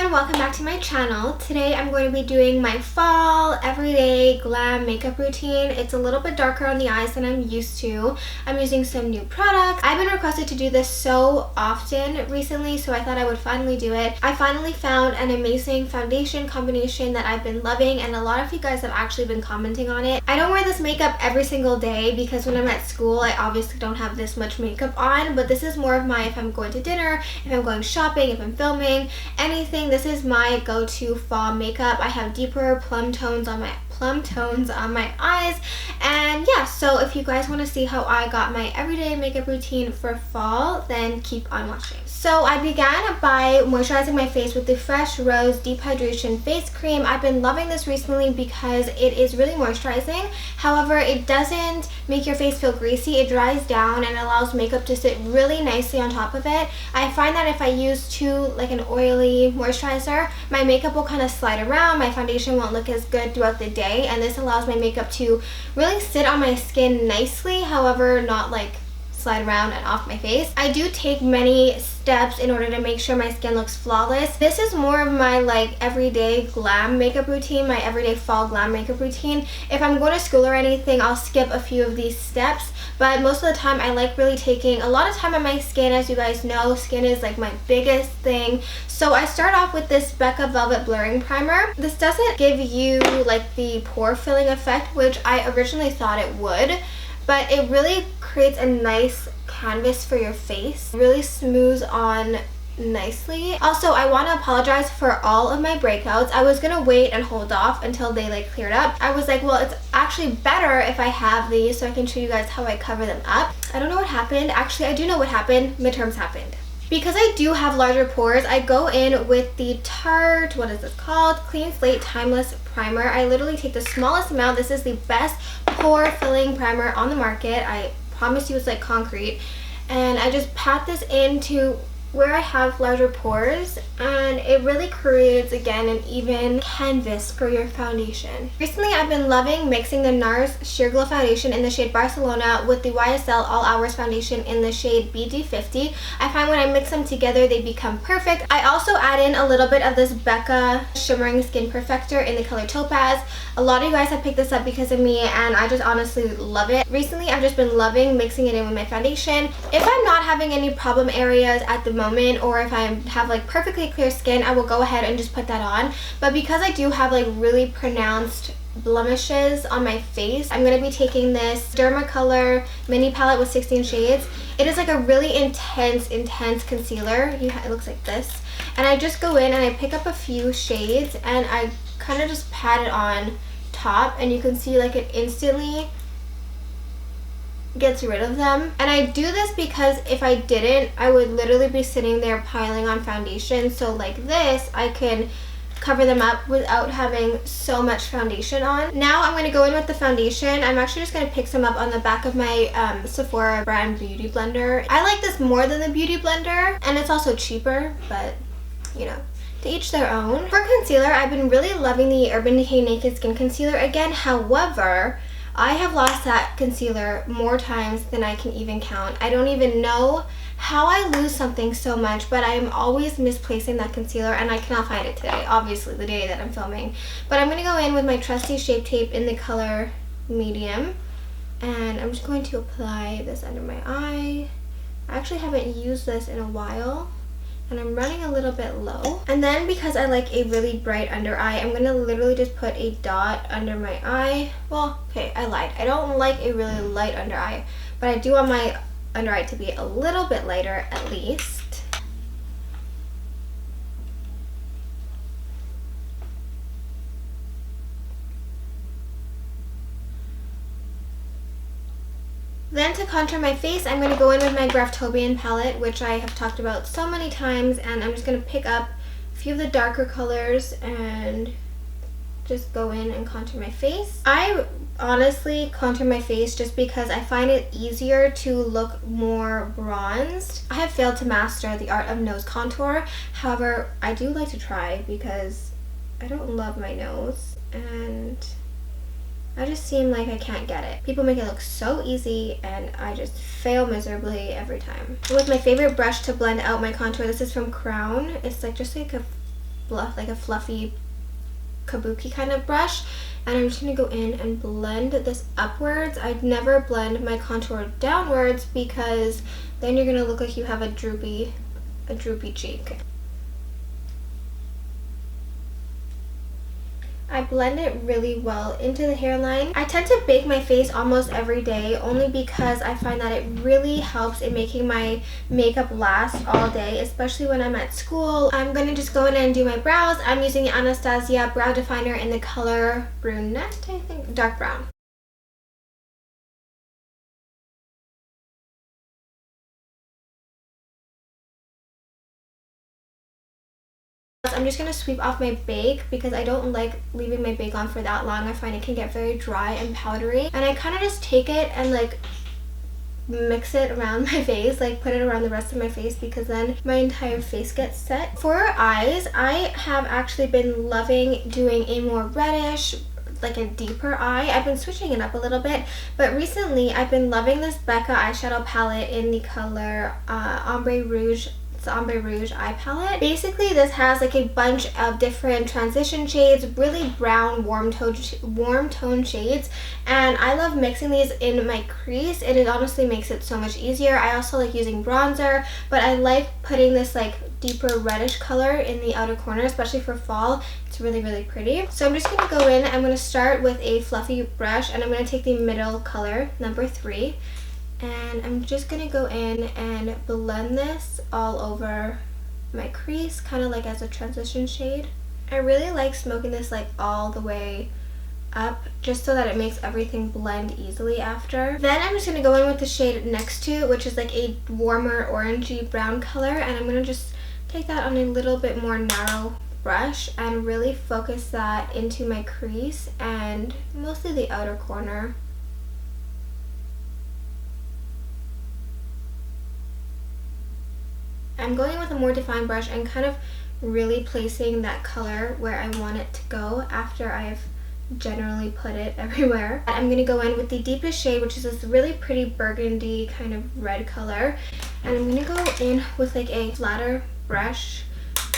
everyone, welcome back to my channel. Today I'm going to be doing my fall everyday glam makeup routine. It's a little bit darker on the eyes than I'm used to. I'm using some new products. I've been requested to do this so often recently, so I thought I would finally do it. I finally found an amazing foundation combination that I've been loving, and a lot of you guys have actually been commenting on it. I don't wear this makeup every single day because when I'm at school I obviously don't have this much makeup on, but this is more of my if I'm going to dinner, if I'm going shopping, if I'm filming, anything. This is my go-to fall makeup. I have deeper plum tones on my eyes, and yeah, so if you guys want to see how I got my everyday makeup routine for fall, then keep on watching. So I began by moisturizing my face with the Fresh Rose Deep Hydration Face Cream. I've been loving this recently because it is really moisturizing. However, it doesn't make your face feel greasy. It dries down and allows makeup to sit really nicely on top of it. I find that if I use like an oily moisturizer, my makeup will kind of slide around. My foundation won't look as good throughout the day, and this allows my makeup to really sit on my skin nicely, however not like slide around and off my face. I do take many steps in order to make sure my skin looks flawless. This is more of my like everyday glam makeup routine, my everyday fall glam makeup routine. If I'm going to school or anything, I'll skip a few of these steps, but most of the time I like really taking a lot of time on my skin. As you guys know, skin is like my biggest thing. So I start off with this Becca Velvet Blurring Primer. This doesn't give you like the pore filling effect, which I originally thought it would, but it really creates a nice canvas for your face. It really smooths on nicely. Also, I want to apologize for all of my breakouts. I was gonna wait and hold off until they like cleared up. I was like, well, it's actually better if I have these so I can show you guys how I cover them up. I don't know what happened. Actually, I do know what happened. Midterms happened. Because I do have larger pores, I go in with the Tarte, what is this called? Clean Slate Timeless Primer. I literally take the smallest amount. This is the best pore filling primer on the market. I promise you it's like concrete. And I just pat this into where I have larger pores, and it really creates again an even canvas for your foundation. Recently I've been loving mixing the NARS Sheer Glow Foundation in the shade Barcelona with the YSL All Hours Foundation in the shade BD50. I find when I mix them together they become perfect. I also add in a little bit of this Becca Shimmering Skin Perfector in the color Topaz. A lot of you guys have picked this up because of me, and I just honestly love it. Recently I've just been loving mixing it in with my foundation. If I'm not having any problem areas at the moment, or if I have like perfectly clear skin, I will go ahead and just put that on. But because I do have like really pronounced blemishes on my face, I'm going to be taking this Dermacolor mini palette with 16 shades. It is like a really intense concealer. It looks like this. And I just go in and I pick up a few shades and I kind of just pat it on top, and you can see like it instantly gets rid of them. And I do this because if I didn't, I would literally be sitting there piling on foundation. So like this, I can cover them up without having so much foundation on. Now I'm going to go in with the foundation. I'm actually just going to pick some up on the back of my Sephora brand Beauty Blender. I like this more than the Beauty Blender, and it's also cheaper, but you know, to each their own. For concealer, I've been really loving the Urban Decay Naked Skin Concealer again. However, I have lost that concealer more times than I can even count. I don't even know how I lose something so much, but I'm always misplacing that concealer, and I cannot find it today, obviously the day that I'm filming. But I'm going to go in with my trusty Shape Tape in the color Medium, and I'm just going to apply this under my eye. I actually haven't used this in a while, and I'm running a little bit low. And then because I like a really bright under eye, I'm gonna literally just put a dot under my eye. Well, okay, I lied. I don't like a really light under eye, but I do want my under eye to be a little bit lighter at least. Then to contour my face, I'm going to go in with my Graftobian palette, which I have talked about so many times, and I'm just going to pick up a few of the darker colors and just go in and contour my face. I honestly contour my face just because I find it easier to look more bronzed. I have failed to master the art of nose contour. However, I do like to try because I don't love my nose, and I just seem like I can't get it. People make it look so easy and I just fail miserably every time. With my favorite brush to blend out my contour, this is from Crown. It's like just like a like a fluffy kabuki kind of brush, and I'm just going to go in and blend this upwards. I'd never blend my contour downwards because then you're going to look like you have a droopy cheek. I blend it really well into the hairline. I tend to bake my face almost every day only because I find that it really helps in making my makeup last all day, especially when I'm at school. I'm going to just go in and do my brows. I'm using the Anastasia Brow Definer in the color Brunette, I think, dark brown. I'm just going to sweep off my bake because I don't like leaving my bake on for that long. I find it can get very dry and powdery. And I kind of just take it and like mix it around my face, like put it around the rest of my face, because then my entire face gets set. For eyes, I have actually been loving doing a more reddish, like a deeper eye. I've been switching it up a little bit, but recently I've been loving this Becca eyeshadow palette in the color Ombre Rouge. The Ombre Rouge eye palette. Basically, this has like a bunch of different transition shades, really brown warm tone shades, and I love mixing these in my crease. It honestly makes it so much easier. I also like using bronzer, but I like putting this like deeper reddish color in the outer corner, especially for fall. It's really, really pretty. So I'm just going to go in. I'm going to start with a fluffy brush, and I'm going to take the middle color, number 3. And I'm just going to go in and blend this all over my crease, kind of like as a transition shade. I really like smoking this like all the way up, just so that it makes everything blend easily after. Then I'm just going to go in with the shade next to it, which is like a warmer orangey brown color, and I'm going to just take that on a little bit more narrow brush and really focus that into my crease and mostly the outer corner. I'm going with a more defined brush and kind of really placing that color where I want it to go after I've generally put it everywhere. I'm going to go in with the deepest shade, which is this really pretty burgundy kind of red color, and I'm going to go in with like a flatter brush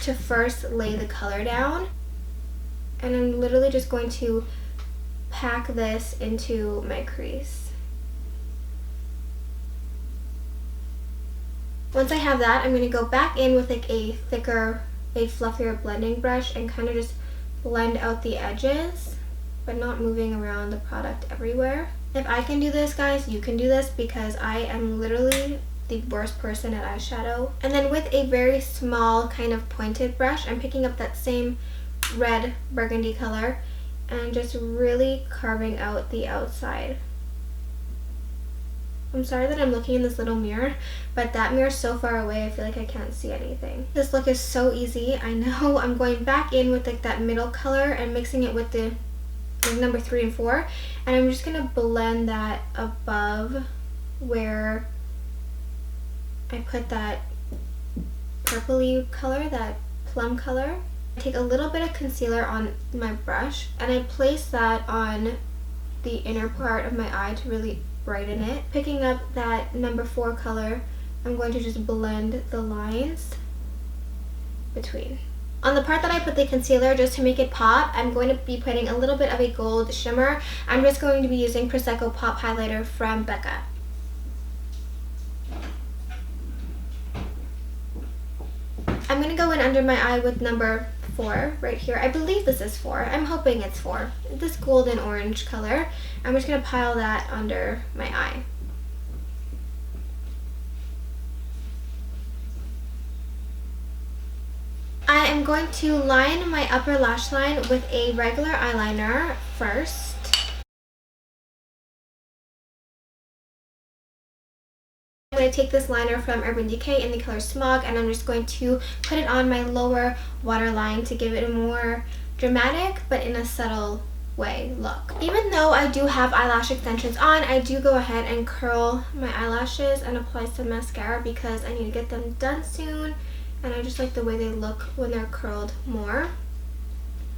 to first lay the color down, and I'm literally just going to pack this into my crease. Once I have that, I'm going to go back in with like a fluffier blending brush and kind of just blend out the edges, but not moving around the product everywhere. If I can do this, guys, you can do this, because I am literally the worst person at eyeshadow. And then with a very small kind of pointed brush, I'm picking up that same red burgundy color and just really carving out the outside. I'm sorry that I'm looking in this little mirror, but that mirror is so far away I feel like I can't see anything. This look is so easy, I know. I'm going back in with like that middle color and mixing it with the like number 3 and 4, and I'm just going to blend that above where I put that purpley color, that plum color. I take a little bit of concealer on my brush and I place that on the inner part of my eye to really brighten it. Picking up that number 4 color, I'm going to just blend the lines between. On the part that I put the concealer, just to make it pop, I'm going to be putting a little bit of a gold shimmer. I'm just going to be using Prosecco Pop Highlighter from Becca. I'm going to go in under my eye with number 4 right here. I believe this is 4. I'm hoping it's 4. This golden orange color. I'm just going to pile that under my eye. I am going to line my upper lash line with a regular eyeliner first. I'm going to take this liner from Urban Decay in the color Smog, and I'm just going to put it on my lower waterline to give it a more dramatic but in a subtle way look. Even though I do have eyelash extensions on, I do go ahead and curl my eyelashes and apply some mascara because I need to get them done soon, and I just like the way they look when they're curled more.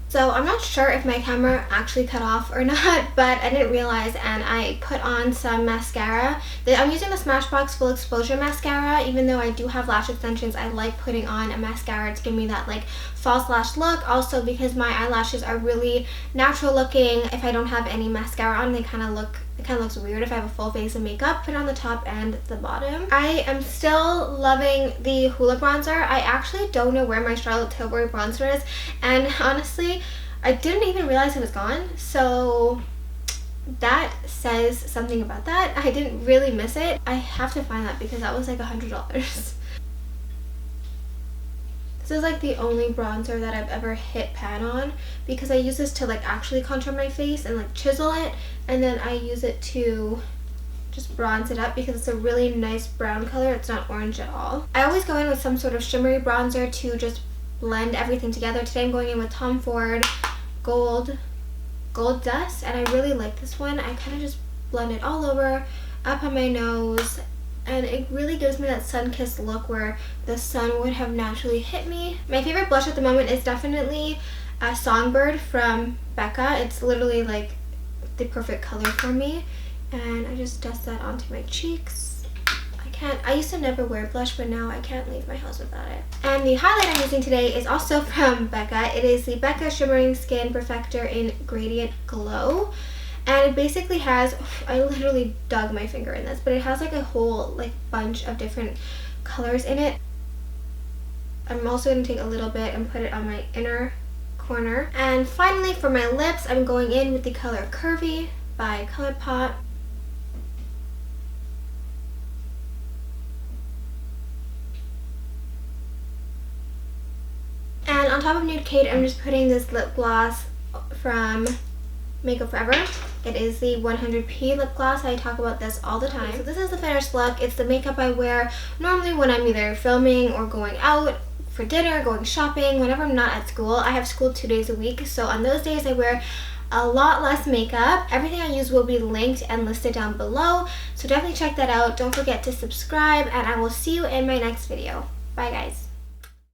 So I'm not sure if my camera actually cut off or not, but I didn't realize, and I put on some mascara. I'm using the Smashbox Full Exposure Mascara. Even though I do have lash extensions, I like putting on a mascara to give me that like fall slash look. Also because my eyelashes are really natural looking. If I don't have any mascara on, it kind of looks weird if I have a full face of makeup. Put it on the top and the bottom. I am still loving the Hoola bronzer. I actually don't know where my Charlotte Tilbury bronzer is, and honestly I didn't even realize it was gone, so that says something about that. I didn't really miss it. I have to find that because that was like $100. This is like the only bronzer that I've ever hit pan on, because I use this to like actually contour my face and like chisel it, and then I use it to just bronze it up because it's a really nice brown color. It's not orange at all. I always go in with some sort of shimmery bronzer to just blend everything together. Today I'm going in with Tom Ford Gold Dust, and I really like this one. I kind of just blend it all over, up on my nose, and it really gives me that sun-kissed look where the sun would have naturally hit me. My favorite blush at the moment is definitely Songbird from Becca. It's literally like the perfect color for me, and I just dust that onto my cheeks. I used to never wear blush, but now I can't leave my house without it. And the highlight I'm using today is also from Becca. It is the Becca Shimmering Skin Perfector in Gradient Glow. And it basically has, I literally dug my finger in this, but it has like a whole like bunch of different colors in it. I'm also going to take a little bit and put it on my inner corner. And finally for my lips, I'm going in with the color Curvii by ColourPop. And on top of Nude Kate, I'm just putting this lip gloss from Makeup Forever. It is the 100p lip gloss. I talk about this all the time. So this is the finished look. It's the makeup I wear normally when I'm either filming or going out for dinner, going shopping, whenever I'm not at school. I have school 2 days a week, so on those days I wear a lot less makeup. Everything I use will be linked and listed down below, so definitely check that out. Don't forget to subscribe, and I will see you in my next video. Bye guys.